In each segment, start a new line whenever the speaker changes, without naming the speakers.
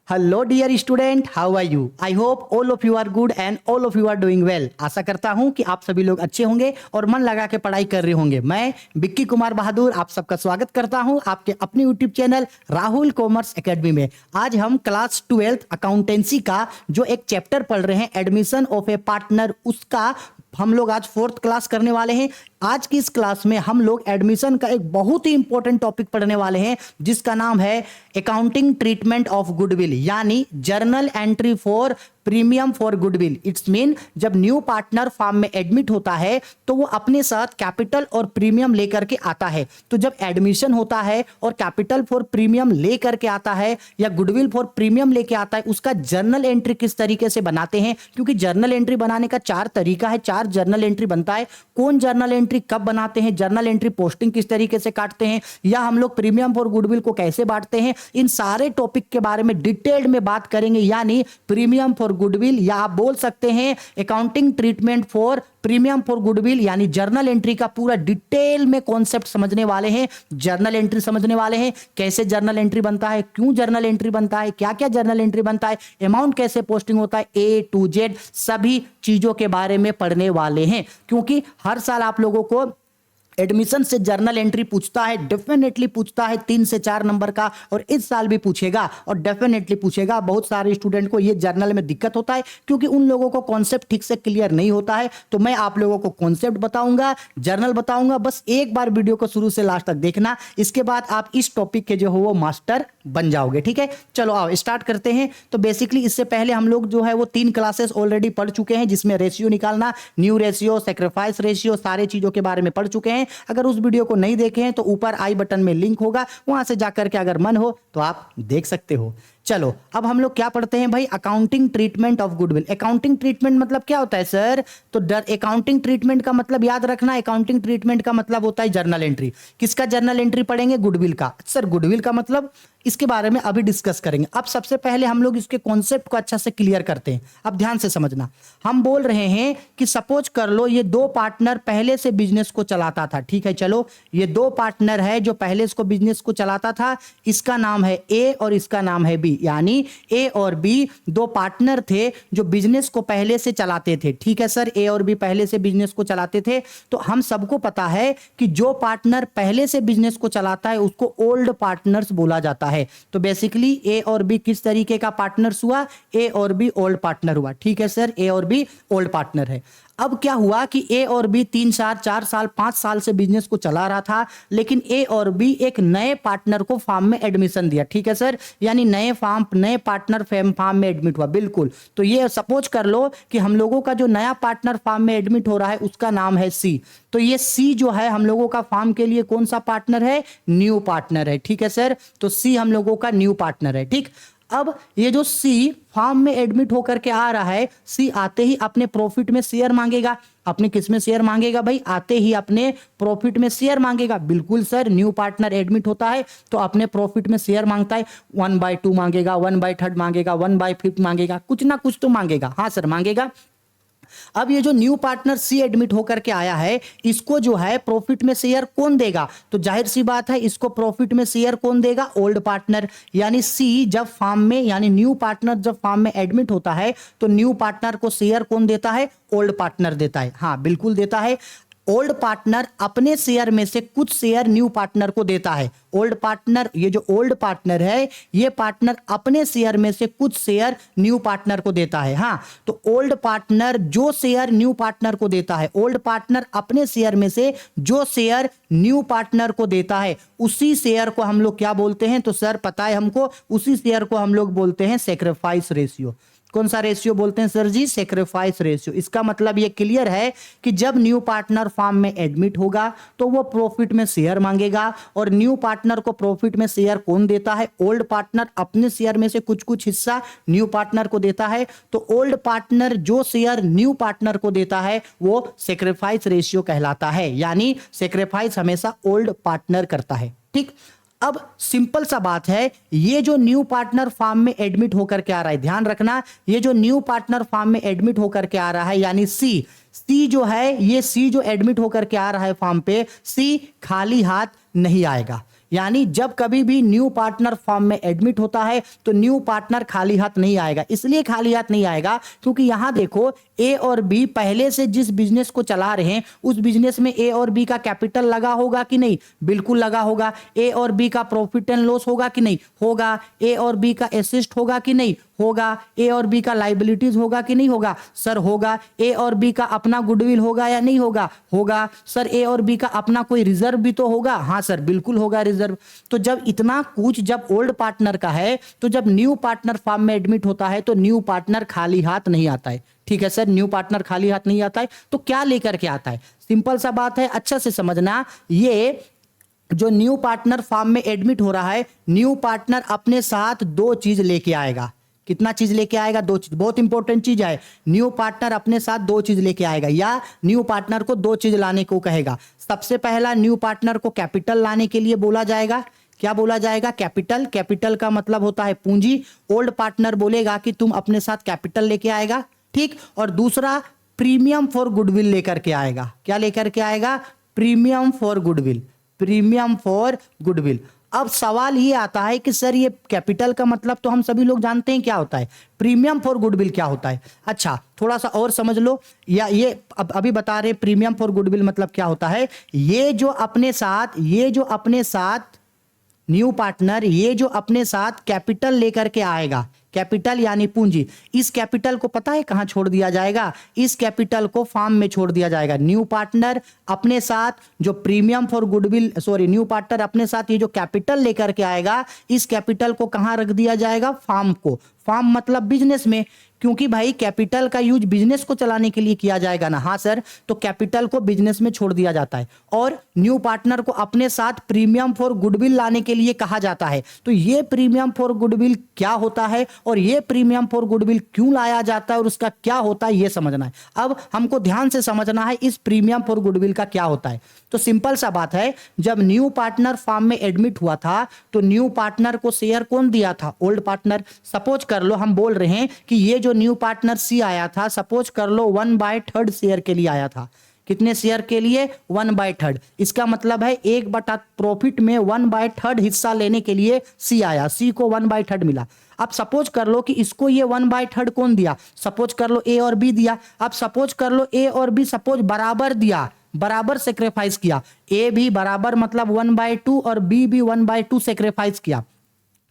Hello dear student, how are you? I hope all of you are good and all of you are doing well. आशा करता हूं कि आप सभी लोग अच्छे होंगे और मन लगा के पढ़ाई कर रहे होंगे। मैं विक्की कुमार बहादुर आप सबका स्वागत करता हूं आपके अपने YouTube channel Rahul commerce academy में। आज हम क्लास 12th अकाउंटेंसी का जो एक चैप्टर पढ़ रहे हैं, एडमिशन ऑफ ए पार्टनर, उसका हम लोग आज 4th क्लास करने वाले हैं। आज की इस क्लास में हम लोग एडमिशन का एक बहुत ही इंपॉर्टेंट टॉपिक पढ़ने वाले हैं जिसका नाम है अकाउंटिंग ट्रीटमेंट ऑफ गुडविल, यानी journal entry for premium for goodwill. It's mean जब न्यू पार्टनर फर्म में एडमिट होता है तो वो अपने साथ कैपिटल और प्रीमियम लेकर के आता है। तो जब एडमिशन होता है और कैपिटल फॉर प्रीमियम लेकर के आता है या गुडविल फॉर प्रीमियम लेके आता है, उसका जर्नल एंट्री किस तरीके से बनाते हैं, क्योंकि जर्नल एंट्री बनाने का 4 तरीका है, 4 जर्नल एंट्री बनता है। कौन जर्नल एंट्री कब बनाते हैं, जर्नल एंट्री पोस्टिंग किस तरीके से काटते हैं, या हम लोग प्रीमियम फॉर गुडविल को कैसे बांटते हैं, इन सारे टॉपिक के बारे में डिटेल्ड में बात करेंगे। यानी प्रीमियम फॉर गुडविल, या आप बोल सकते हैं accounting treatment for premium for goodwill, यानी जर्नल एंट्री का पूरा डिटेल में कॉन्सेप्ट समझने वाले हैं। जर्नल एंट्री समझने वाले हैं, कैसे जर्नल एंट्री बनता है, क्यों जर्नल एंट्री बनता है, क्या क्या जर्नल एंट्री बनता है, अमाउंट कैसे पोस्टिंग होता है, A to Z सभी चीजों के बारे में पढ़ने वाले हैं। क्योंकि हर साल आप लोगों को एडमिशन से जर्नल एंट्री पूछता है, डेफिनेटली पूछता है 3 से 4 नंबर का, और इस साल भी पूछेगा और डेफिनेटली पूछेगा। बहुत सारे स्टूडेंट को ये जर्नल में दिक्कत होता है क्योंकि उन लोगों को कॉन्सेप्ट ठीक से क्लियर नहीं होता है। तो मैं आप लोगों को कॉन्सेप्ट बताऊंगा, जर्नल बताऊंगा, बस एक बार वीडियो को शुरू से लास्ट तक देखना, इसके बाद आप इस टॉपिक के जो हो वो मास्टर बन जाओगे। ठीक है, चलो आओ स्टार्ट करते हैं। तो बेसिकली इससे पहले हम लोग जो है वो 3 क्लासेस ऑलरेडी पढ़ चुके हैं, जिसमें रेशियो निकालना, न्यू रेशियो, सेक्रीफाइस रेशियो, सारे चीजों के बारे में पढ़ चुके हैं। अगर उस वीडियो को नहीं देखे हैं तो ऊपर आई बटन में लिंक होगा, वहां से जाकर के अगर मन हो तो आप देख सकते हो। चलो अब हम लोग क्या पढ़ते हैं भाई, accounting treatment of goodwill. Accounting treatment मतलब क्या होता है सर? तो अकाउंटिंग ट्रीटमेंट का मतलब याद रखना, अकाउंटिंग ट्रीटमेंट का मतलब होता है जर्नल एंट्री। किसका जर्नल एंट्री पढ़ेंगे? गुडविल का। सर गुडविल का मतलब, इसके बारे में अभी डिस्कस करेंगे। अब सबसे पहले हम लोग इसके कॉन्सेप्ट को अच्छा से क्लियर करते हैं। अब ध्यान से समझना, हम बोल रहे हैं कि सपोज कर लो ये 2 पार्टनर पहले से बिजनेस को चलाता था। ठीक है, चलो ये 2 पार्टनर है जो पहले इसको बिजनेस को चलाता था, इसका नाम है ए और इसका नाम है बी। यानी ए और बी 2 पार्टनर थे जो बिजनेस को पहले से चलाते थे। ठीक है सर, ए और बी पहले से बिजनेस को चलाते थे। तो हम सबको पता है कि जो पार्टनर पहले से बिजनेस को चलाता है उसको ओल्ड पार्टनर्स बोला जाता है। तो बेसिकली ए और बी किस तरीके का पार्टनर्स हुआ? ए और बी ओल्ड पार्टनर हुआ। ठीक है सर, ए और बी ओल्ड पार्टनर है। अब क्या हुआ कि ए और बी 3 साल 4 साल 5 साल से बिजनेस को चला रहा था, लेकिन ए और बी एक नए पार्टनर को फार्म में एडमिशन दिया। ठीक है सर, यानी नए पार्टनर फार्म में एडमिट हुआ। बिल्कुल, तो ये सपोज कर लो कि हम लोगों का जो नया पार्टनर फार्म में एडमिट हो रहा है उसका नाम है सी। तो ये सी जो है हम लोगों का फार्म के लिए कौन सा पार्टनर है? न्यू पार्टनर है। ठीक है सर, तो सी हम लोगों का न्यू पार्टनर है। ठीक, अब ये जो सी फार्म में एडमिट होकर के आ रहा है, सी आते ही अपने प्रॉफिट में शेयर मांगेगा। अपने किस में शेयर मांगेगा भाई? आते ही अपने प्रॉफिट में शेयर मांगेगा। बिल्कुल सर, न्यू पार्टनर एडमिट होता है तो अपने प्रॉफिट में शेयर मांगता है। 1/2 मांगेगा, 1/3 मांगेगा, 1/5 मांगेगा, कुछ ना कुछ तो मांगेगा। हाँ सर, मांगेगा। अब ये जो न्यू पार्टनर सी एडमिट होकर के आया है, इसको जो है प्रॉफिट में शेयर कौन देगा? तो जाहिर सी बात है, इसको प्रॉफिट में शेयर कौन देगा? Old partner. यानी सी जब फार्म में, यानी न्यू पार्टनर जब फार्म में एडमिट होता है तो न्यू पार्टनर को शेयर कौन देता है? ओल्ड पार्टनर देता है। हाँ बिल्कुल देता है। ओल्ड पार्टनर अपने शेयर में से कुछ शेयर न्यू पार्टनर को देता है। ओल्ड पार्टनर, ये जो ओल्ड पार्टनर है, ये पार्टनर अपने शेयर में से कुछ शेयर न्यू पार्टनर को देता है। हाँ, तो ओल्ड पार्टनर जो शेयर न्यू पार्टनर को देता है, ओल्ड पार्टनर अपने शेयर में से जो शेयर न्यू पार्टनर को देता है, उसी शेयर को हम लोग क्या बोलते हैं? तो सर पता है हमको, उसी शेयर को हम लोग बोलते हैं सेक्रीफाइस रेशियो। कौन सा रेशियो बोलते हैं सर जी? Sacrifice ratio. इसका मतलब ये क्लियर है कि जब न्यू पार्टनर फार्म में एडमिट होगा तो वो प्रॉफिट में शेयर मांगेगा, और न्यू पार्टनर को प्रॉफिट में शेयर कौन देता है? ओल्ड पार्टनर अपने शेयर में से कुछ कुछ हिस्सा न्यू पार्टनर को देता है। तो ओल्ड पार्टनर जो शेयर न्यू पार्टनर को देता है वो सेक्रीफाइस रेशियो कहलाता है। यानी सेक्रीफाइस हमेशा ओल्ड पार्टनर करता है। ठीक, अब सिंपल सा बात है, ये जो न्यू पार्टनर फार्म में एडमिट होकर के आ रहा है, ध्यान रखना, ये जो न्यू पार्टनर फार्म में एडमिट होकर के आ रहा है, यानी सी जो है, ये सी जो एडमिट होकर के आ रहा है फार्म पे, सी खाली हाथ नहीं आएगा। यानी जब कभी भी न्यू पार्टनर फॉर्म में एडमिट होता है तो न्यू पार्टनर खाली हाथ नहीं आएगा। इसलिए खाली हाथ नहीं आएगा क्योंकि यहां देखो ए और बी पहले से जिस बिजनेस को चला रहे हैं उस बिजनेस में ए और बी का कैपिटल लगा होगा कि नहीं, बिल्कुल लगा होगा। ए और बी का प्रॉफिट एंड लॉस होगा कि नहीं, होगा। ए और बी का एसेट होगा कि नहीं, होगा। ए और बी का लाइबिलिटीज होगा कि नहीं होगा, सर होगा। ए और बी का अपना गुडविल होगा या नहीं होगा, होगा। सर ए और बी का अपना कोई रिजर्व भी तो होगा, हाँ सर बिल्कुल होगा रिजर्व। तो जब इतना कुछ जब ओल्ड पार्टनर का है तो जब न्यू पार्टनर फॉर्म में एडमिट होता है तो न्यू पार्टनर खाली हाथ नहीं आता है। ठीक है सर, न्यू पार्टनर खाली हाथ नहीं आता है तो क्या लेकर के आता है, सिंपल सा बात है, अच्छा से समझना। ये जो न्यू पार्टनर फॉर्म में एडमिट हो रहा है, न्यू पार्टनर अपने साथ दो चीज लेके आएगा। कितना चीज लेके आएगा, दो चीज, बहुत इंपॉर्टेंट चीज है। न्यू पार्टनर अपने साथ दो चीज लेके आएगा या न्यू पार्टनर को दो चीज लाने को कहेगा। सबसे पहला न्यू पार्टनर को कैपिटल लाने के लिए बोला जाएगा। क्या बोला जाएगा, कैपिटल। कैपिटल का मतलब होता है पूंजी। ओल्ड पार्टनर बोलेगा कि तुम अपने साथ कैपिटल लेके आएगा, ठीक। और दूसरा प्रीमियम फॉर गुडविल लेकर के आएगा। क्या लेकर के आएगा, premium for goodwill, premium for goodwill. अब सवाल ये आता है कि सर ये कैपिटल का मतलब तो हम सभी लोग जानते हैं क्या होता है, प्रीमियम फॉर गुडविल क्या होता है। अच्छा थोड़ा सा और समझ लो, या ये अभी बता रहे प्रीमियम फॉर गुडविल मतलब क्या होता है। ये जो अपने साथ न्यू पार्टनर, ये जो अपने साथ कैपिटल लेकर के आएगा, कैपिटल यानी पूंजी, इस कैपिटल को पता है कहां छोड़ दिया जाएगा, इस कैपिटल को फार्म में छोड़ दिया जाएगा। न्यू पार्टनर अपने साथ जो premium for goodwill, sorry, new partner अपने साथ ये जो कैपिटल लेकर के आएगा, इस कैपिटल को कहां रख दिया जाएगा, फार्म को। फार्म मतलब बिजनेस में, क्योंकि भाई कैपिटल का यूज बिजनेस को चलाने के लिए किया जाएगा ना, हाँ सर, तो कैपिटल को बिजनेस में छोड़ दिया जाता है। और न्यू पार्टनर को अपने साथ प्रीमियम फॉर गुडविल लाने के लिए कहा जाता है। तो ये प्रीमियम फॉर गुडविल क्या होता है और ये प्रीमियम फॉर गुडविल क्यों लाया जाता है और उसका क्या होता है ये समझना है। अब हमको ध्यान से समझना है इस प्रीमियम फॉर गुडविल का क्या होता है। तो सिंपल सा बात है, जब न्यू पार्टनर फॉर्म में एडमिट हुआ था तो न्यू पार्टनर को शेयर कौन दिया था, ओल्ड पार्टनर। सपोज कर लो हम बोल रहे हैं कि ये जो न्यू पार्टनर सी आया था, सपोज कर लो 1/3 शेयर के लिए आया था। कितने शेयर के लिए, 1/3। इसका मतलब है 1/, प्रॉफिट में 1/3 हिस्सा लेने के लिए सी आया, सी को 1/3 मिला। अब सपोज कर लो कि इसको ये 1/3 कौन दिया, सपोज कर लो ए और बी दिया। अब सपोज कर लो ए और बी सपोज बराबर दिया, बराबर सेक्रीफाइस किया। ए भी बराबर मतलब 1/2 और बी भी 1/2 सेक्रीफाइस किया।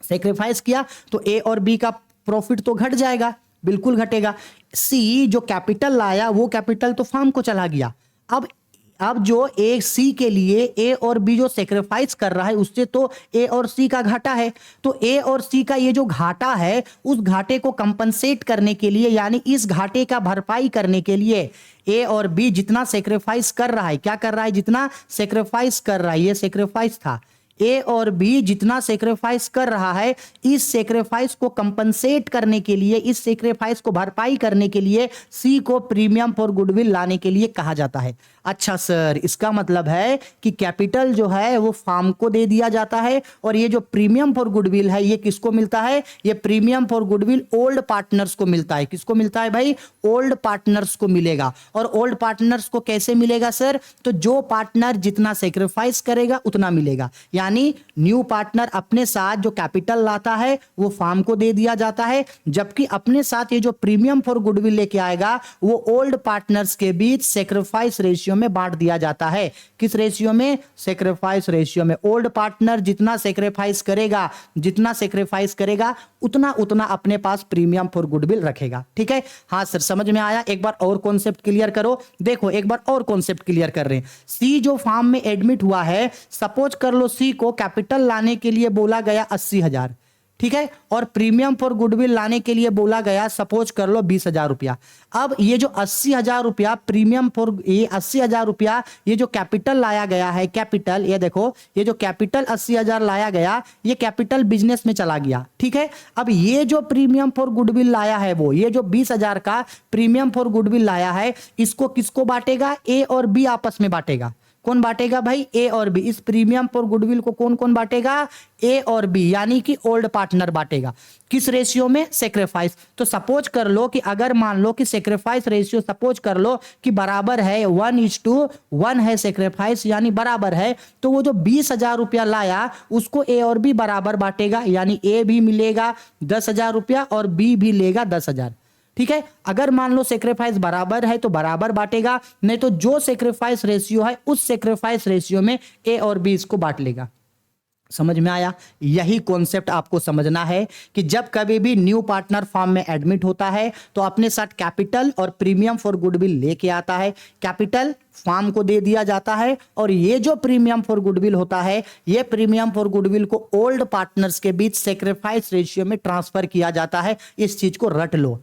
सेक्रीफाइस किया तो ए और बी का प्रॉफिट तो घट जाएगा, बिल्कुल घटेगा। सी जो कैपिटल लाया वो कैपिटल तो फार्म को चला गया। अब जो ए सी के लिए ए और बी जो सेक्रीफाइस कर रहा है उससे तो ए और सी का घाटा है। तो ए और सी का ये जो घाटा है उस घाटे को कंपनसेट करने के लिए, यानी इस घाटे का भरपाई करने के लिए ए और बी जितना सेक्रीफाइस कर रहा है, क्या कर रहा है, जितना सेक्रीफाइस कर रहा है, ये सेक्रीफाइस था, ए और बी जितना सेक्रीफाइस कर रहा है, इस सेक्रीफाइस को कंपनसेट करने के लिए, इस सेक्रीफाइस को भरपाई करने के लिए सी को प्रीमियम फॉर गुडविल लाने के लिए कहा जाता है। अच्छा सर, इसका मतलब है कि कैपिटल जो है वो फार्म को दे दिया जाता है और ये जो प्रीमियम फॉर गुडविल है ये किसको मिलता है, ये premium for goodwill old partners को मिलता है। किसको मिलता है भाई, ओल्ड पार्टनर्स को मिलेगा। और ओल्ड पार्टनर्स को कैसे मिलेगा सर, तो जो पार्टनर जितना सेक्रीफाइस करेगा उतना मिलेगा। यानी न्यू पार्टनर अपने साथ जो कैपिटल लाता है वो फार्म को दे दिया जाता है, जबकि अपने साथ ये जो प्रीमियम फॉर गुडविल लेके आएगा वो ओल्ड पार्टनर्स के बीच सेक्रीफाइस रेशियो में बांट दिया जाता है। किस रेशियो में, सेक्रीफाइस रेशियो में। ओल्ड पार्टनर जितना सेक्रीफाइस करेगा, जितना सेक्रीफाइस करेगा उतना उतना अपने पास प्रीमियम फॉर गुडविल रखेगा। ठीक है, हाँ सर समझ में आया। एक बार और कॉन्सेप्ट क्लियर करो। देखो एक बार और कॉन्सेप्ट क्लियर कर रहे हैं। सी जो फार्म में एडमिट हुआ है, सपोज कर लो सी को कैपिटल लाने के लिए बोला गया 80,000, ठीक है, और प्रीमियम फॉर गुडविल लाने के लिए बोला गया सपोज कर लो 20,000 रुपया। अब ये जो 80,000 रुपया प्रीमियम फॉर, ये 80,000 रुपया ये जो कैपिटल लाया गया है, कैपिटल, ये देखो ये जो कैपिटल 80,000 लाया गया, ये कैपिटल बिजनेस में चला गया। ठीक है, अब ये जो प्रीमियम फॉर गुडविल लाया है वो, ये जो 20,000 का प्रीमियम फॉर गुडविल लाया है, इसको किसको बांटेगा, ए और बी आपस में बांटेगा। कौन बांटेगा भाई? ए और बी। इस प्रीमियम फॉर गुडविल को कौन कौन बांटेगा? ए और बी, यानी कि ओल्ड पार्टनर बांटेगा। किस रेशियो में? सेक्रीफाइस। तो सपोज कर लो कि अगर मान लो कि सेक्रीफाइस रेशियो सपोज कर लो कि बराबर है 1:1 है सेक्रीफाइस, यानी बराबर है, तो वो जो 20,000 रुपया लाया उसको ए और बी बराबर बांटेगा, यानी ए भी मिलेगा 10,000 रुपया और बी भी लेगा 10,000। ठीक है, अगर मान लो सेक्रीफाइस बराबर है तो बराबर बांटेगा, नहीं तो जो सेक्रीफाइस रेशियो है उस सेक्रीफाइस रेशियो में ए और बी इसको बांट लेगा। समझ में आया? यही कॉन्सेप्ट आपको समझना है कि जब कभी भी न्यू पार्टनर फॉर्म में एडमिट होता है तो अपने साथ कैपिटल और प्रीमियम फॉर गुडविल लेके आता है। कैपिटल फॉर्म को दे दिया जाता है और ये जो प्रीमियम फॉर गुडविल होता है, ये प्रीमियम फॉर गुडविल को ओल्ड पार्टनर्स के बीच सेक्रीफाइस रेशियो में ट्रांसफर किया जाता है। इस चीज को रट लो।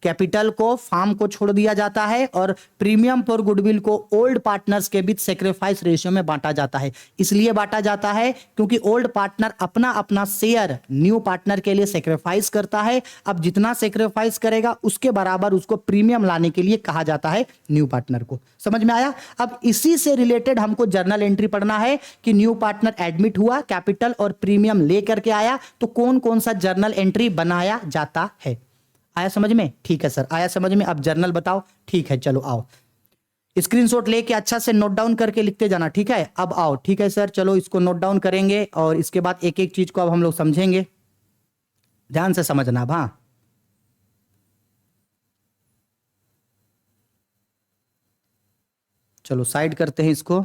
कैपिटल को फार्म को छोड़ दिया जाता है और प्रीमियम फॉर गुडविल को ओल्ड पार्टनर्स के बीच सेक्रीफाइस रेशियो में बांटा जाता है। इसलिए बांटा जाता है क्योंकि ओल्ड पार्टनर अपना अपना शेयर न्यू पार्टनर के लिए सेक्रीफाइस करता है। अब जितना सेक्रीफाइस करेगा उसके बराबर उसको प्रीमियम लाने के लिए कहा जाता है न्यू पार्टनर को। समझ में आया? अब इसी से रिलेटेड हमको जर्नल एंट्री पढ़ना है कि न्यू पार्टनर एडमिट हुआ, कैपिटल और प्रीमियम लेकर के आया, तो कौन कौन सा जर्नल एंट्री बनाया जाता है। आया समझ में? ठीक है सर, आया समझ में। अब जर्नल बताओ। ठीक है, चलो आओ, स्क्रीनशॉट लेके अच्छा से नोट डाउन करके लिखते जाना। ठीक है, अब आओ। ठीक है सर, चलो इसको नोट डाउन करेंगे और इसके बाद एक एक चीज को अब हम लोग समझेंगे। ध्यान से समझना। हाँ, चलो साइड करते हैं इसको।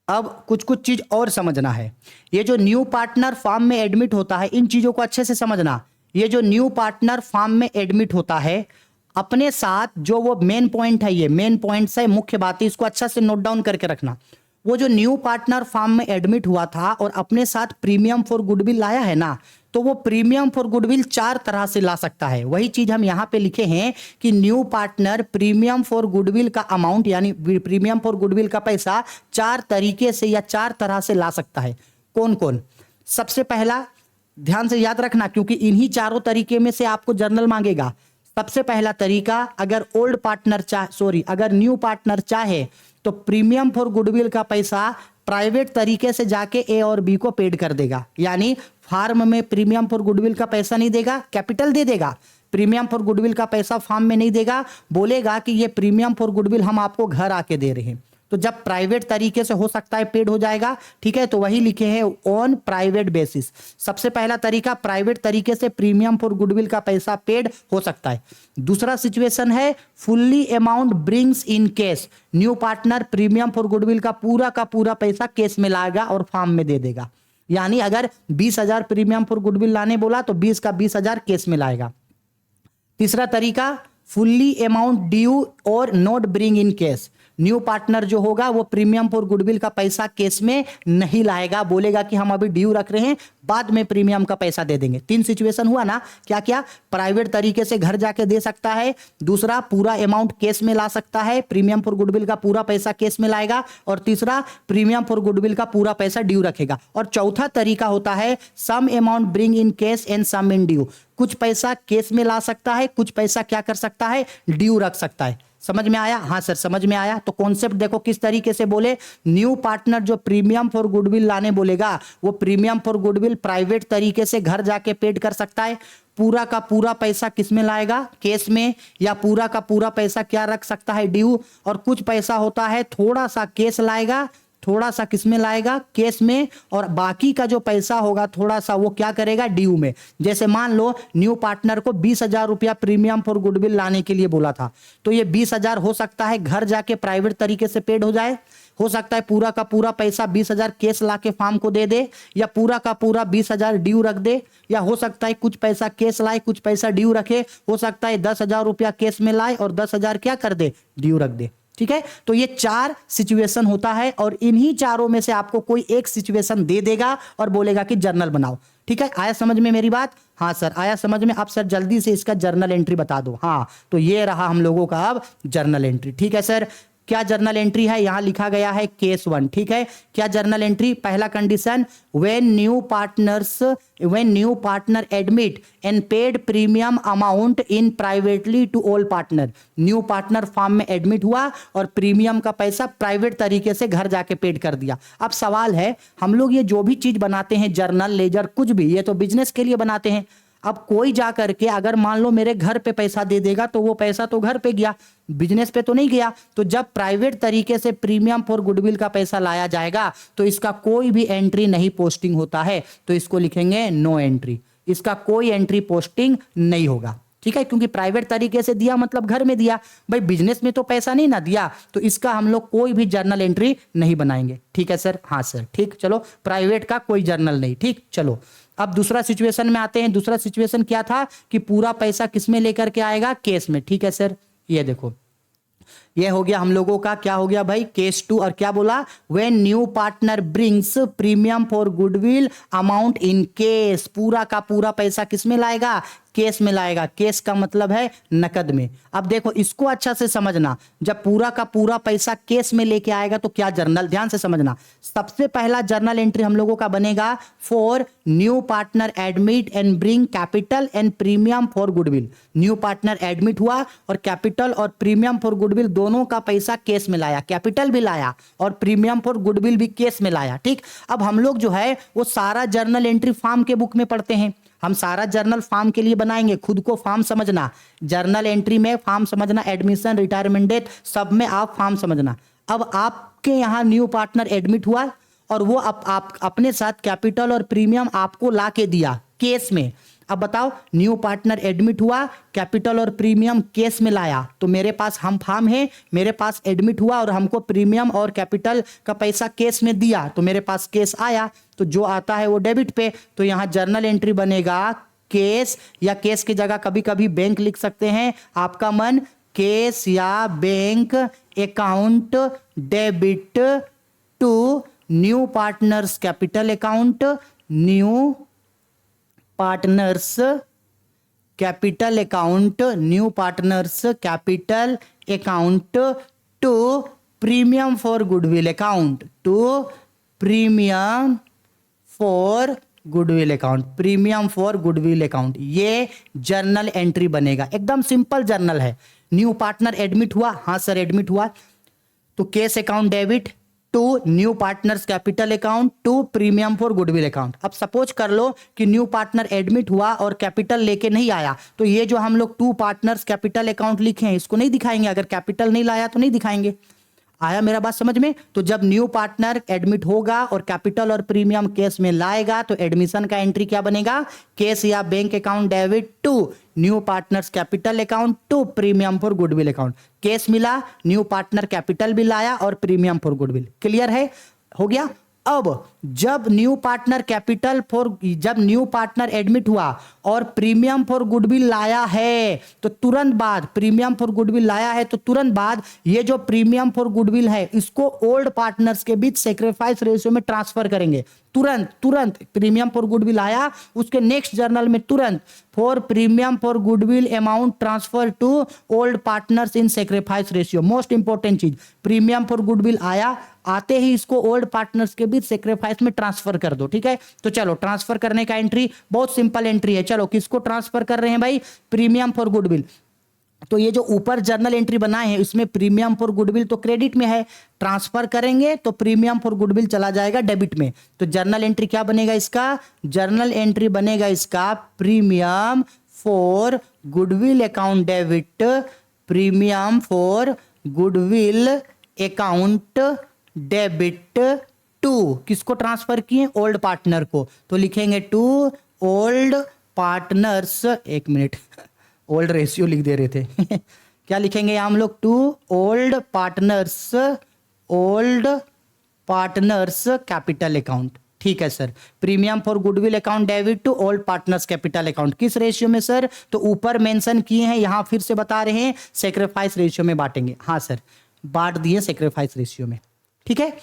अब कुछ कुछ चीज और समझना है। ये जो न्यू पार्टनर फॉर्म में एडमिट होता है, इन चीजों को अच्छे से समझना। ये जो न्यू पार्टनर फॉर्म में एडमिट होता है, अपने साथ जो वो मेन पॉइंट है, ये मेन पॉइंट है, मुख्य बात है, इसको अच्छा से नोट डाउन करके रखना। वो जो न्यू पार्टनर फॉर्म में एडमिट हुआ था और अपने साथ प्रीमियम फॉर गुडविल लाया है ना, तो वो प्रीमियम फॉर गुडविल 4 तरह से ला सकता है। वही चीज हम यहां पे लिखे हैं कि new partner premium for goodwill का अमाउंट, यानी प्रीमियम फॉर गुडविल का पैसा 4 तरीके से या 4 तरह से ला सकता है। कौन कौन? सबसे पहला, ध्यान से याद रखना क्योंकि इन्हीं चारों तरीके में से आपको जर्नल मांगेगा। सबसे पहला तरीका, अगर ओल्ड पार्टनर अगर न्यू पार्टनर चाहे तो प्रीमियम फॉर गुडविल का पैसा प्राइवेट तरीके से जाके ए और बी को पेड कर देगा। यानी फार्म में प्रीमियम फॉर गुडविल का पैसा नहीं देगा, कैपिटल दे देगा। प्रीमियम फॉर गुडविल का पैसा फार्म में नहीं देगा, बोलेगा कि ये प्रीमियम फॉर गुडविल हम आपको घर आके दे रहे हैं। तो जब प्राइवेट तरीके से हो सकता है पेड हो जाएगा। ठीक है, तो वही लिखे हैं ऑन प्राइवेट बेसिस। सबसे पहला तरीका, प्राइवेट तरीके से प्रीमियम फॉर गुडविल का पैसा पेड हो सकता है। दूसरा सिचुएशन है fully amount brings in cash. New partner premium for goodwill का पूरा पैसा केस में लाएगा और फार्म में दे देगा। यानी अगर 20,000 प्रीमियम फॉर गुडविल लाने बोला तो 20 का 20,000 केस में लाएगा। तीसरा तरीका, फुल्ली अमाउंट ड्यू और not bring in cash. New partner जो होगा वो प्रीमियम फॉर गुडविल का पैसा केस में नहीं लाएगा, बोलेगा कि हम अभी ड्यू रख रहे हैं, बाद में प्रीमियम का पैसा दे देंगे। 3 सिचुएशन हुआ ना। क्या क्या? प्राइवेट तरीके से घर जाके दे सकता है, दूसरा पूरा अमाउंट केस में ला सकता है, प्रीमियम फॉर गुडविल का पूरा पैसा केस में लाएगा, और तीसरा प्रीमियम फॉर गुडविल का पूरा पैसा ड्यू रखेगा। और चौथा तरीका होता है some amount bring in cash and some in due. कुछ पैसा केस में ला सकता है, कुछ पैसा क्या कर सकता है, ड्यू रख सकता है। समझ में आया? हाँ सर समझ में आया। तो कॉन्सेप्ट देखो किस तरीके से बोले। न्यू पार्टनर जो प्रीमियम फॉर गुडविल लाने बोलेगा, वो प्रीमियम फॉर गुडविल प्राइवेट तरीके से घर जाके पेड कर सकता है। पूरा का पूरा पैसा किस में लाएगा, केस में, या पूरा का पूरा पैसा क्या रख सकता है, ड्यू। और कुछ पैसा होता है थोड़ा सा केस लाएगा, थोड़ा सा किस में लाएगा, केस में, और बाकी का जो पैसा होगा थोड़ा सा वो क्या करेगा, ड्यू में। जैसे मान लो न्यू पार्टनर को 20,000 रुपया प्रीमियम फॉर गुडविल लाने के लिए बोला था, तो ये 20,000 हो सकता है घर जाके प्राइवेट तरीके से पेड हो जाए, हो सकता है पूरा का पूरा पैसा 20,000 केस लाके फार्म को दे दे, या पूरा का पूरा 20,000 ड्यू रख दे, या हो सकता है कुछ पैसा केस लाए कुछ पैसा ड्यू रखे, हो सकता है 10,000 रुपया केस में लाए और 10,000 क्या कर दे, ड्यू रख दे। ठीक है, तो ये 4 सिचुएशन होता है और इन्हीं चारों में से आपको कोई एक सिचुएशन दे देगा और बोलेगा कि जर्नल बनाओ। ठीक है, आया समझ में मेरी बात? हाँ सर आया समझ में। अब सर जल्दी से इसका जर्नल एंट्री बता दो। हाँ, तो ये रहा हम लोगों का अब जर्नल एंट्री। ठीक है सर, क्या जर्नल एंट्री है, यहां लिखा गया है केस 1, ठीक है। क्या जर्नल एंट्री, पहला condition, when new partner admit and paid premium amount in privately to all partner. New partner firm में एडमिट हुआ और प्रीमियम का पैसा प्राइवेट तरीके से घर जाके पेड कर दिया। अब सवाल है, हम लोग ये जो भी चीज बनाते हैं, जर्नल, लेजर, कुछ भी, ये तो बिजनेस के लिए बनाते हैं। अब कोई जा करके अगर मान लो मेरे घर पे पैसा दे देगा तो वो पैसा तो घर पे गया, बिजनेस पे तो नहीं गया। तो जब प्राइवेट तरीके से प्रीमियम फॉर गुडविल का पैसा लाया जाएगा तो इसका कोई भी एंट्री नहीं पोस्टिंग होता है, तो इसको लिखेंगे नो एंट्री। इसका कोई एंट्री पोस्टिंग नहीं होगा, ठीक है, क्योंकि प्राइवेट तरीके से दिया मतलब घर में दिया, भाई बिजनेस में तो पैसा नहीं ना दिया, तो इसका हम लोग कोई भी जर्नल एंट्री नहीं बनाएंगे, ठीक है सर। हाँ सर, ठीक, चलो प्राइवेट का कोई जर्नल नहीं, ठीक। चलो अब दूसरा सिचुएशन में आते हैं। दूसरा सिचुएशन क्या था कि पूरा पैसा किस में लेकर के आएगा, केस में, ठीक है सर। ये देखो, ये हो गया हम लोगों का, क्या हो गया भाई, केस 2। और क्या बोला, when new partner brings premium for goodwill amount in case, पूरा का पूरा पैसा किस में लाएगा, केस में लाएगा। केस का मतलब है नकद में। अब देखो इसको अच्छा से समझना, जब पूरा का पूरा पैसा केस में लेके आएगा तो क्या जर्नल, ध्यान से समझना। सबसे पहला जर्नल एंट्री हम लोगों का बनेगा for new partner admit and bring capital and premium for goodwill. New partner admit हुआ और कैपिटल और प्रीमियम फॉर गुडविल दोनों का पैसा केस में लाया, कैपिटल भी लाया और प्रीमियम फॉर गुडविल भी केस में लाया, ठीक। अब हम लोग जो है वो सारा जर्नल एंट्री फॉर्म के बुक में पढ़ते हैं, हम सारा जर्नल फॉर्म के लिए बनाएंगे। खुद को फॉर्म समझना, जर्नल एंट्री में फॉर्म समझना, एडमिशन, रिटायरमेंट डेट, सब में आप फॉर्म समझना। अब आपके यहाँ न्यू पार्टनर एडमिट हुआ और वो आप अपने साथ कैपिटल और प्रीमियम आपको ला के दिया केस में। अब बताओ, न्यू पार्टनर एडमिट हुआ, कैपिटल और प्रीमियम केस में लाया, तो मेरे पास हम फॉर्म है, मेरे पास एडमिट हुआ और हमको प्रीमियम और कैपिटल का पैसा केस में दिया, तो मेरे पास केस आया, तो जो आता है वो डेबिट पे। तो यहां जर्नल एंट्री बनेगा केस, या केस की जगह कभी कभी बैंक लिख सकते हैं, आपका मन, केस या bank account debit to new partners capital account, new partners capital account, new partners capital account to premium for goodwill account, to premium for goodwill account, premium for goodwill account. ये journal entry बनेगा, एकदम simple journal है। New partner admit हुआ, हाँ sir admit हुआ, तो cash account debit to new partners capital account to premium for goodwill account. अब suppose कर लो कि न्यू पार्टनर एडमिट हुआ और कैपिटल लेके नहीं आया, तो ये जो हम लोग टू पार्टनर्स कैपिटल अकाउंट लिखे हैं इसको नहीं दिखाएंगे, अगर कैपिटल नहीं लाया तो नहीं दिखाएंगे। आया मेरा बात समझ में? तो जब न्यू पार्टनर एडमिट होगा और कैपिटल और प्रीमियम केस में लाएगा तो एडमिशन का एंट्री क्या बनेगा, केस या bank account debit to new partners capital account to premium for goodwill account. Cash मिला, न्यू पार्टनर कैपिटल भी लाया और प्रीमियम फॉर गुडविल। क्लियर है, हो गया। अब जब न्यू पार्टनर एडमिट हुआ और प्रीमियम फॉर गुडविल लाया है तो तुरंत बाद, प्रीमियम फॉर गुडविल लाया है तो तुरंत बाद ये जो प्रीमियम फॉर गुडविल है इसको ओल्ड पार्टनर्स के बीच सेक्रीफाइस रेशियो में ट्रांसफर करेंगे। तुरंत प्रीमियम फॉर गुडविल आया, उसके नेक्स्ट जर्नल में तुरंत for premium for goodwill amount transfer to old partners in sacrifice ratio. Most important चीज, प्रीमियम फॉर गुडविल आया, आते ही इसको ओल्ड पार्टनर्स के बीच सेक्रीफाइस में ट्रांसफर कर दो, ठीक है। तो चलो ट्रांसफर करने का एंट्री बहुत सिंपल एंट्री है। चलो किसको ट्रांसफर कर रहे हैं भाई, प्रीमियम फॉर गुडविल। तो ये जो ऊपर जर्नल एंट्री बनाए हैं इसमें प्रीमियम फॉर गुडविल तो क्रेडिट में है, ट्रांसफर करेंगे तो प्रीमियम फॉर गुडविल चला जाएगा डेबिट में। तो जर्नल एंट्री क्या बनेगा इसका, जर्नल एंट्री बनेगा इसका premium for goodwill account debit, premium for goodwill account debit to, किसको ट्रांसफर किए, ओल्ड पार्टनर को। तो लिखेंगे टू ओल्ड पार्टनर्स, एक मिनट ओल्ड रेशियो लिख दे रहे थे क्या लिखेंगे हम लोग, to old partners capital account. ठीक है sir, premium for goodwill account debit to old partners capital account. किस रेशियो में सर, तो ऊपर मेंशन किए हैं, यहां फिर से बता रहे हैं, सेक्रीफाइस रेशियो में बांटेंगे। हाँ सर, बांट दिए सेक्रीफाइस रेशियो में, ठीक है।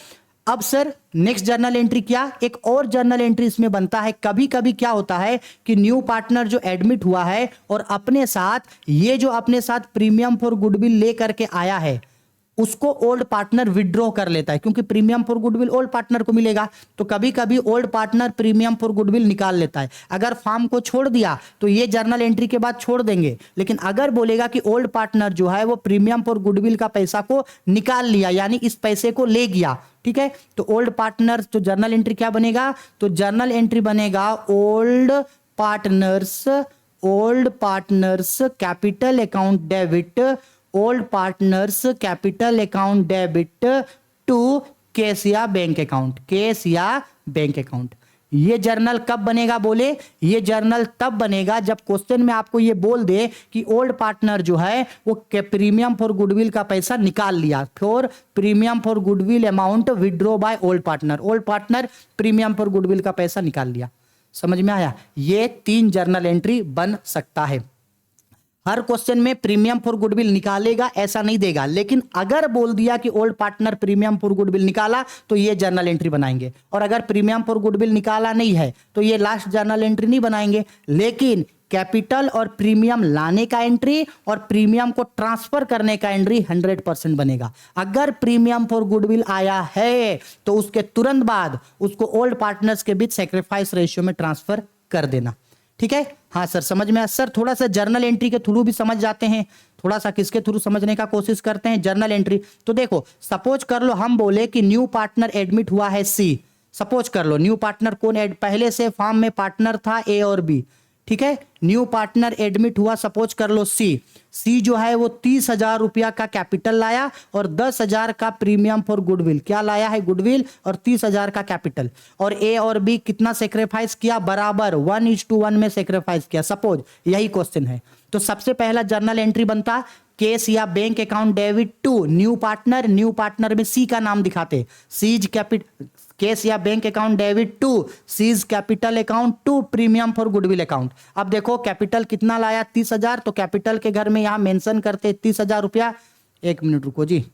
अब सर नेक्स्ट जर्नल एंट्री क्या, एक और जर्नल एंट्री इसमें बनता है। कभी कभी क्या होता है कि न्यू पार्टनर जो एडमिट हुआ है और अपने साथ ये जो अपने साथ प्रीमियम फॉर गुडविल ले करके आया है, उसको ओल्ड पार्टनर विड्रॉ कर लेता है, क्योंकि premium for goodwill old partner को मिलेगा, तो कभी कभी old partner premium for goodwill निकाल लेता है। अगर फार्म को छोड़ दिया तो ये जर्नल एंट्री के बाद छोड़ देंगे, लेकिन अगर बोलेगा कि ओल्ड पार्टनर जो है वो प्रीमियम फॉर गुडविल का पैसा को निकाल लिया, यानी इस पैसे को ले गया, ठीक है, तो ओल्ड पार्टनर तो जर्नल एंट्री क्या बनेगा, तो जर्नल एंट्री बनेगा old partners capital account debit, old partners capital account debit to cash या बैंक अकाउंट। ये जर्नल कब बनेगा बोले, ये जर्नल तब बनेगा जब क्वेश्चन में आपको ये बोल दे कि ओल्ड पार्टनर जो है वो प्रीमियम फॉर गुडविल का पैसा निकाल लिया, for premium for goodwill amount withdraw by old partner premium for goodwill का पैसा निकाल लिया। समझ में आया? ये 3 जर्नल एंट्री बन सकता है। हर क्वेश्चन में प्रीमियम फॉर गुडविल निकालेगा ऐसा नहीं देगा, लेकिन अगर बोल दिया कि old partner premium for goodwill निकाला तो ये जर्नल एंट्री बनाएंगे, और अगर प्रीमियम फॉर गुडविल निकाला नहीं है तो ये लास्ट जर्नल एंट्री नहीं बनाएंगे। लेकिन कैपिटल और प्रीमियम लाने का एंट्री और प्रीमियम को ट्रांसफर करने का एंट्री 100% बनेगा। अगर प्रीमियम फॉर गुडविल आया है तो उसके तुरंत बाद उसको ओल्ड पार्टनर्स के बीच सेक्रीफाइस रेशियो में ट्रांसफर कर देना। ठीक है? हाँ सर, समझ में आया? सर थोड़ा सा जर्नल एंट्री के थ्रू भी समझ जाते हैं, थोड़ा सा किसके थ्रू समझने का कोशिश करते हैं, जर्नल एंट्री। तो देखो, सपोज कर लो हम बोले कि न्यू पार्टनर एडमिट हुआ है सी। सपोज कर लो न्यू पार्टनर कौन पहले से फॉर्म में पार्टनर था ए और बी, ठीक है, न्यू पार्टनर एडमिट हुआ सपोज कर लो सी जो है वो 30,000 रुपया का कैपिटल लाया और 10,000 का प्रीमियम फॉर गुडविल, क्या लाया है, गुडविल, और 30,000 का कैपिटल। और ए और बी कितना सेक्रीफाइस किया, बराबर 1:1 में सेक्रीफाइस किया। सपोज यही क्वेश्चन है, तो सबसे पहला जर्नल एंट्री बनता केस या bank account debit to new partner में सी का नाम दिखाते, सीज कैपिटल, केस या bank account debit to C's capital account to premium for goodwill account. अब देखो कैपिटल कितना लाया, 30,000, तो कैपिटल के घर में यहां मेंशन करते 30,000 रुपया। 1 मिनट रुको जी,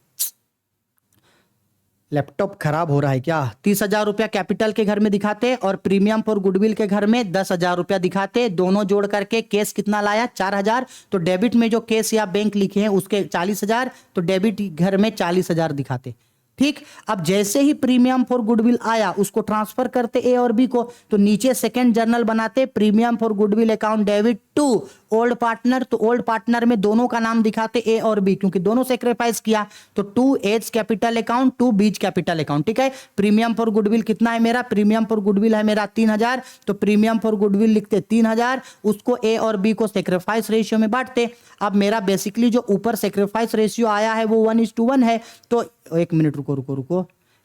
लैपटॉप खराब हो रहा है क्या। 30,000 रुपया कैपिटल के घर में दिखाते और प्रीमियम फॉर गुडविल के घर में 10,000 रुपया दिखाते, दोनों जोड़ करके केस कितना लाया, 4,000, तो डेबिट में जो केस या बैंक लिखे हैं उसके 40,000, तो डेबिट घर में 40,000 दिखाते। ठीक, अब जैसे ही प्रीमियम फॉर गुडविल आया उसको ट्रांसफर करते ए और बी को, तो नीचे सेकंड जर्नल बनाते premium for goodwill account debit to old partner, तो ओल्ड पार्टनर में दोनों का नाम दिखाते ए और बी, क्योंकि दोनों सेक्रीफाइस किया, तो to A's capital account to B's capital account. ठीक है, प्रीमियम फॉर गुडविल कितना है मेरा, प्रीमियम फॉर गुडविल है मेरा 3,000, तो प्रीमियम फॉर गुडविल लिखते 3,000, उसको ए और बी को सेक्रीफाइस रेशियो में बांटते। अब मेरा बेसिकली जो ऊपर सेक्रीफाइस रेशियो आया है वो 1:1 है, तो 1 मिनट रुको,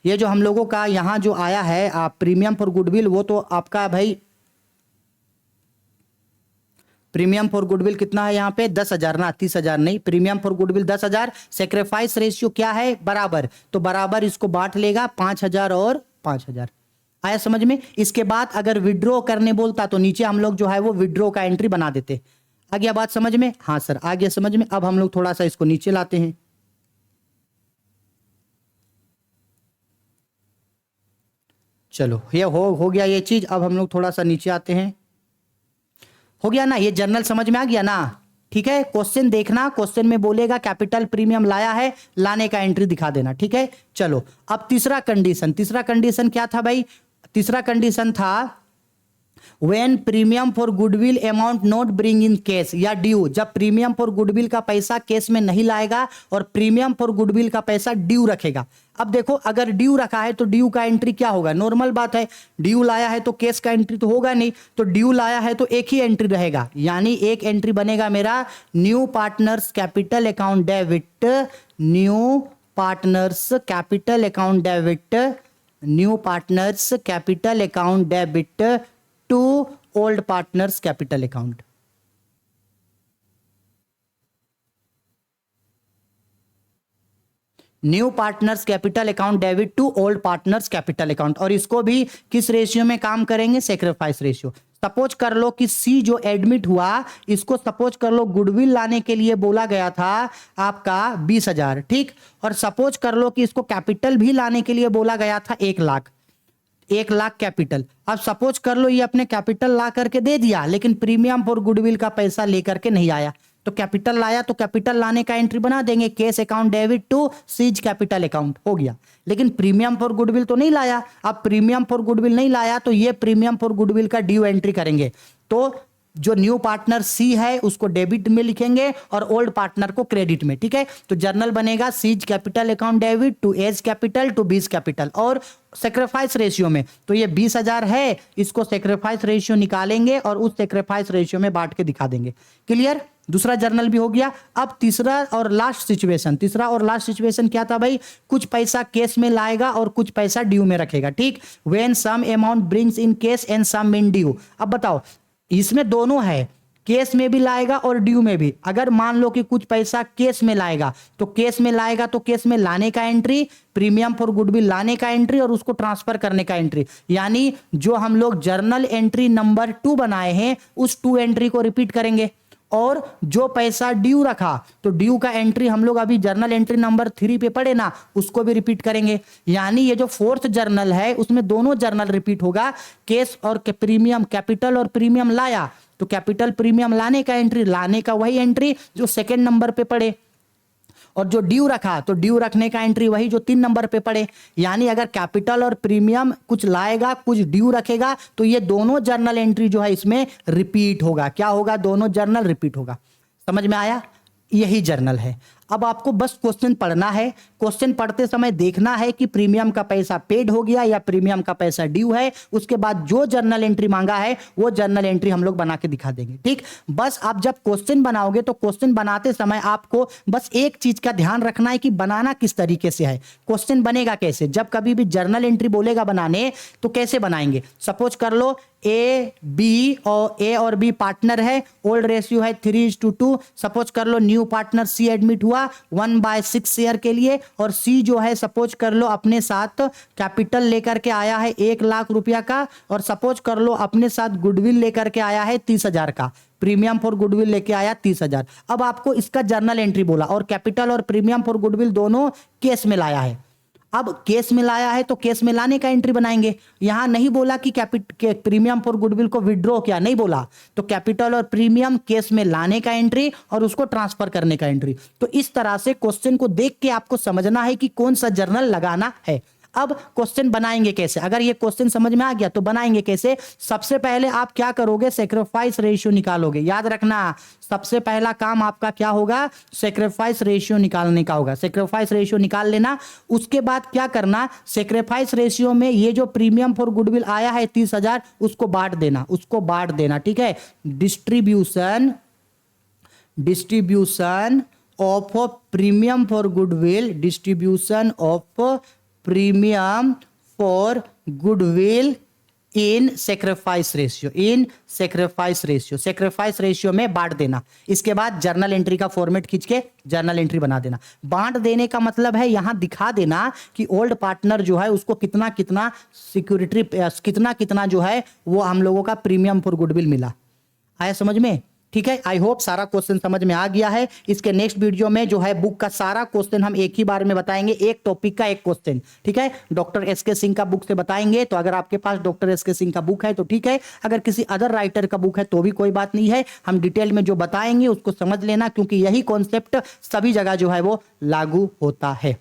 ये जो हम लोगों का यहां जो आया है प्रीमियम फॉर गुडविल, वो तो आपका भाई प्रीमियम फॉर गुडविल कितना है यहाँ पे 10,000 ना, 30,000 नहीं, premium for goodwill 10,000, sacrifice ratio क्या है, बराबर, तो बराबर इसको बांट लेगा 5,000 और 5,000। आया समझ में? इसके बाद अगर विड्रॉ करने बोलता तो नीचे हम लोग जो है वो विड्रॉ का एंट्री बना देते। आ गया बात समझ में? हाँ सर आ गया समझ में। अब हम लोग थोड़ा सा इसको नीचे लाते हैं। चलो ये हो गया ये चीज। अब हम लोग थोड़ा सा नीचे आते हैं। हो गया ना, ये जर्नल समझ में आ गया ना? ठीक है, क्वेश्चन देखना, क्वेश्चन में बोलेगा कैपिटल प्रीमियम लाया है, लाने का एंट्री दिखा देना। ठीक है, चलो अब तीसरा कंडीशन क्या था भाई, तीसरा कंडीशन था When premium for goodwill amount not bring in case या ड्यू, जब प्रीमियम फॉर गुडविल का पैसा केस में नहीं लाएगा और प्रीमियम फॉर गुडविल का पैसा ड्यू रखेगा। अब देखो अगर ड्यू रखा है तो ड्यू का एंट्री क्या होगा, नॉर्मल बात है, ड्यू लाया है तो केस का एंट्री तो होगा नहीं, तो ड्यू लाया है तो एक ही एंट्री रहेगा, यानी एक एंट्री बनेगा मेरा new partners capital account debit, new partners capital account debit, new partners capital account debit to old partners capital account. New partners capital account debit to old partners capital account, और इसको भी किस ratio में काम करेंगे, sacrifice ratio. Suppose कर लो कि सी जो एडमिट हुआ, इसको सपोज कर लो गुडविल लाने के लिए बोला गया था आपका 20,000, ठीक, और सपोज कर लो कि इसको कैपिटल भी लाने के लिए बोला गया था 1,00,000, 1,00,000 कैपिटल। अब सपोज कर लो ये अपने कैपिटल ला करके दे दिया, लेकिन प्रीमियम फॉर गुडविल का पैसा लेकर के नहीं आया, तो कैपिटल लाया तो कैपिटल लाने का एंट्री बना देंगे, cash account debit to C's capital account, हो गया। लेकिन प्रीमियम फॉर गुडविल तो नहीं लाया। अब प्रीमियम फॉर गुडविल नहीं लाया तो ये प्रीमियम फॉर गुडविल का ड्यू एंट्री करेंगे। तो जो न्यू पार्टनर सी है उसको डेबिट में लिखेंगे और ओल्ड पार्टनर को क्रेडिट में, ठीक है। तो जर्नल बनेगा C's capital account debit to A's capital to B's capital, और सेक्रीफाइस रेशियो में तो ये 20,000 है, इसको सेक्रीफाइस रेशियो निकालेंगे और उस सेक्रीफाइस रेशियो में बांट के दिखा देंगे। क्लियर? दूसरा जर्नल भी हो गया। अब तीसरा और लास्ट सिचुएशन क्या था भाई? कुछ पैसा केस में लाएगा और कुछ पैसा ड्यू में रखेगा, ठीक। When some amount brings in cash and some in due. अब बताओ, इसमें दोनों है, केस में भी लाएगा और ड्यू में भी। अगर मान लो कि कुछ पैसा केस में लाएगा तो केस में लाने का एंट्री, प्रीमियम फॉर गुडविल लाने का एंट्री और उसको ट्रांसफर करने का एंट्री। यानी जो हम लोग जर्नल एंट्री नंबर 2 बनाए हैं उस 2 एंट्री को रिपीट करेंगे। और जो पैसा ड्यू रखा तो ड्यू का एंट्री हम लोग अभी जर्नल एंट्री नंबर 3 पे पढ़े ना, उसको भी रिपीट करेंगे। यानी ये जो 4th जर्नल है उसमें दोनों जर्नल रिपीट होगा। केस और प्रीमियम, कैपिटल और प्रीमियम लाया तो कैपिटल प्रीमियम लाने का एंट्री, लाने का वही एंट्री जो 2nd नंबर पे पड़े, और जो ड्यू रखा तो ड्यू रखने का एंट्री वही जो 3 नंबर पे पड़े। यानी अगर कैपिटल और प्रीमियम कुछ लाएगा कुछ ड्यू रखेगा तो ये दोनों जर्नल एंट्री जो है इसमें रिपीट होगा। क्या होगा? दोनों जर्नल रिपीट होगा। समझ में आया? यही जर्नल है। अब आपको बस क्वेश्चन पढ़ना है। क्वेश्चन पढ़ते समय देखना है कि प्रीमियम का पैसा पेड हो गया या प्रीमियम का पैसा ड्यू है। उसके बाद जो जर्नल एंट्री मांगा है वो जर्नल एंट्री हम लोग बना के दिखा देंगे, ठीक। बस आप जब क्वेश्चन बनाओगे तो क्वेश्चन बनाते समय आपको बस एक चीज का ध्यान रखना है कि बनाना किस तरीके से है। क्वेश्चन बनेगा कैसे? जब कभी भी जर्नल एंट्री बोलेगा बनाने तो कैसे बनाएंगे? सपोज कर लो ए और बी पार्टनर है, ओल्ड रेशियो है 3:2। सपोज कर लो न्यू पार्टनर सी एडमिट हुआ 1/6 शेयर के लिए, और सी जो है सपोज कर लो अपने साथ कैपिटल लेकर के आया है 1 लाख रुपया का, और सपोज कर लो अपने साथ गुडविल लेकर के आया है 30,000 का, प्रीमियम फॉर गुडविल लेके आया 30,000। अब आपको इसका जर्नल एंट्री बोला और कैपिटल और प्रीमियम फॉर गुडविल दोनों केस में लाया है। अब केस में लाया है तो केस में लाने का एंट्री बनाएंगे। यहां नहीं बोला कि प्रीमियम फॉर गुडविल को विड्रॉ किया, नहीं बोला। तो कैपिटल और प्रीमियम केस में लाने का एंट्री और उसको ट्रांसफर करने का एंट्री। तो इस तरह से क्वेश्चन को देख के आपको समझना है कि कौन सा जर्नल लगाना है। अब क्वेश्चन बनाएंगे कैसे? अगर ये क्वेश्चन समझ में आ गया तो बनाएंगे कैसे? सबसे पहले आप क्या करोगे? सेक्रीफाइस रेशियो निकालोगे। याद रखना, सबसे पहला काम आपका क्या होगा? सेक्रीफाइस रेशियो निकालने का होगा। सेक्रीफाइस रेशियो निकाल लेना। उसके बाद क्या करना? सेक्रीफाइस रेशियो में ये जो प्रीमियम फॉर गुडविल आया है 30,000 उसको बांट देना, ठीक है। Distribution of premium for goodwill, distribution of premium for goodwill in sacrifice ratio में बांट देना। इसके बाद जर्नल एंट्री का फॉर्मेट खींच के जर्नल एंट्री बना देना। बांट देने का मतलब है यहां दिखा देना कि ओल्ड पार्टनर जो है उसको कितना कितना सिक्योरिटी, कितना जो है वो हम लोगों का प्रीमियम फॉर गुडविल मिला। आया समझ में? ठीक है। आई होप सारा क्वेश्चन समझ में आ गया है। इसके नेक्स्ट वीडियो में जो है बुक का सारा क्वेश्चन हम एक ही बार में बताएंगे, एक टॉपिक का एक क्वेश्चन, ठीक है। डॉक्टर एसके सिंह का बुक से बताएंगे। तो अगर आपके पास डॉक्टर एसके सिंह का बुक है तो ठीक है, अगर किसी अदर राइटर का बुक है तो भी कोई बात नहीं है। हम डिटेल में जो बताएंगे उसको समझ लेना, क्योंकि यही कॉन्सेप्ट सभी जगह जो है वो लागू होता है।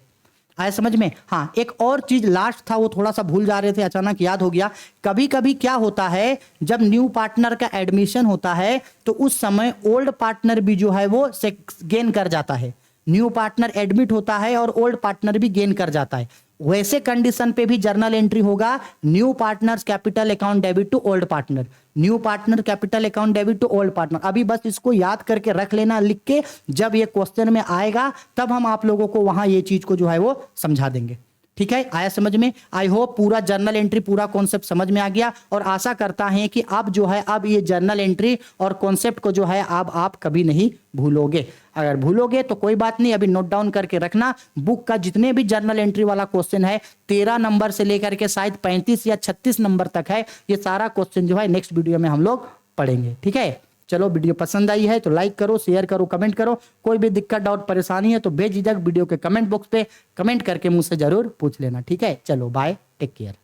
आया समझ में? हाँ, एक और चीज लास्ट था वो थोड़ा सा भूल जा रहे थे, अचानक याद हो गया। कभी कभी क्या होता है, जब न्यू पार्टनर का एडमिशन होता है तो उस समय ओल्ड पार्टनर भी जो है वो गेन कर जाता है। न्यू पार्टनर एडमिट होता है और ओल्ड पार्टनर भी गेन कर जाता है। वैसे कंडीशन पे भी जर्नल एंट्री होगा, new partners capital account debit to old partner, new partner capital account debit to old partner. अभी बस इसको याद करके रख लेना लिख के, जब ये क्वेश्चन में आएगा तब हम आप लोगों को वहां ये चीज को जो है वो समझा देंगे। ठीक है, आया समझ में? आई होप पूरा जर्नल एंट्री पूरा कॉन्सेप्ट समझ में आ गया, और आशा करता है कि अब जो है अब ये जर्नल एंट्री और कॉन्सेप्ट को जो है अब आप कभी नहीं भूलोगे। अगर भूलोगे तो कोई बात नहीं, अभी नोट डाउन करके रखना। बुक का जितने भी जर्नल एंट्री वाला क्वेश्चन है 13 नंबर से लेकर के शायद 35 या 36 नंबर तक है, ये सारा क्वेश्चन जो है नेक्स्ट वीडियो में हम लोग पढ़ेंगे। ठीक है, चलो वीडियो पसंद आई है तो लाइक करो, शेयर करो, कमेंट करो। कोई भी दिक्कत डाउट परेशानी है तो बेझिझक वीडियो के कमेंट बॉक्स पे कमेंट करके मुझसे जरूर पूछ लेना। ठीक है, चलो बाय, टेक केयर।